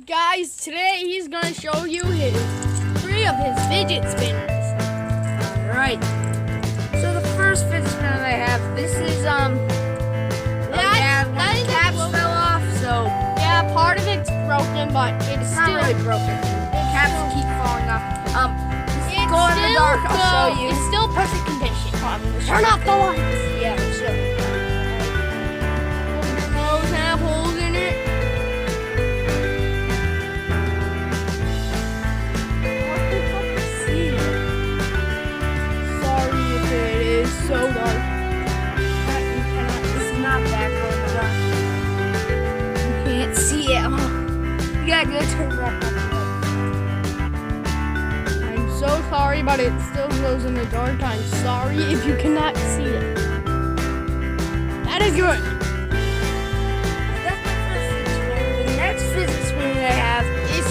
Guys, today he's gonna show you three of his fidget spinners. Alright. So the first fidget spinner that I have, this is one caps fell off, so yeah, part of it's broken, but it's not still really broken. Caps keep falling off. Go in the dark, I'll show you. It's still perfect condition. Turn off the lights. Yeah, sure. Those have holes in it. Sorry if it is so dark. It's not that good. You can't see it. You gotta go turn back on. I'm so sorry, but it still glows in the dark. I'm sorry if you cannot see it. That is good. That's my first fidget spinner. The next fidget spinner that I have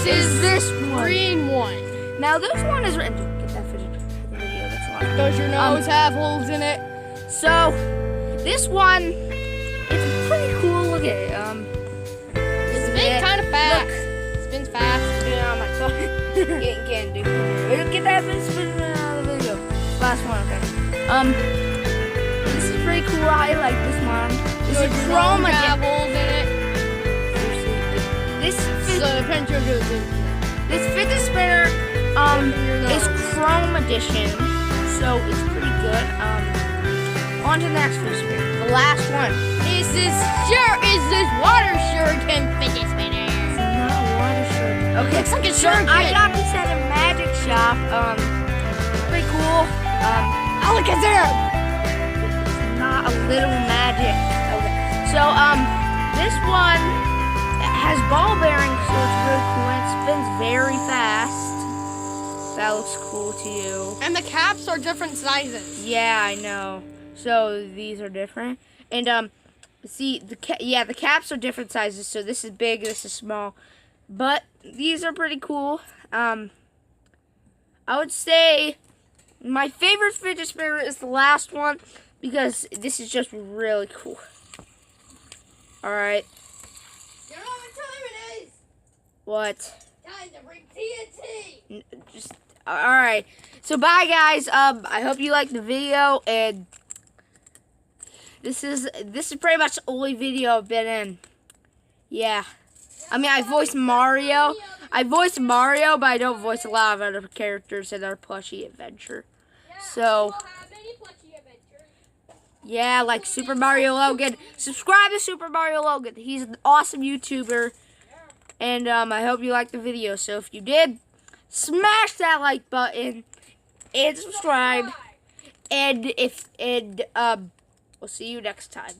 is this one. green one. Now this one is red. Get that fidget video. That's a lot. Does your nose have holes in it? So this one, it's pretty cool. Look at it. It spins kind of fast. Spins fast. Yeah, my phone. Can't do. Get that fidget spinner out of the video. Last one, okay. This is pretty cool. I like this one. This is chrome have edition. holes in it. This So the picture goes in. This fidget spinner is chrome edition, so it's pretty good. On to the next fidget spinner, the last one. Is this water shuriken fidget spinner? It's not a water shuriken. Okay, Looks like a so shuriken. I got this at a magic shop. Pretty cool. Alakazam! It's not a little magic. Okay. So this one has ball bearings, so it's really cool. And it spins very fast. That looks cool to you. And the caps are different sizes. Yeah, I know. So these are different. And see the caps are different sizes. So this is big, this is small. But these are pretty cool. I would say my favorite fidget spinner is the last one because this is just really cool. All right. You know what time it is? What? Time to bring TNT. Just all right. So bye guys. I hope you liked the video, and this is pretty much the only video I've been in. Yeah. I mean, I voiced Mario. I voiced Mario, but I don't voice a lot of other characters in our plushie adventure. So yeah, like Super Mario Logan. Subscribe to Super Mario Logan. He's an awesome YouTuber. And I hope you liked the video. So if you did, smash that like button and subscribe. And we'll see you next time.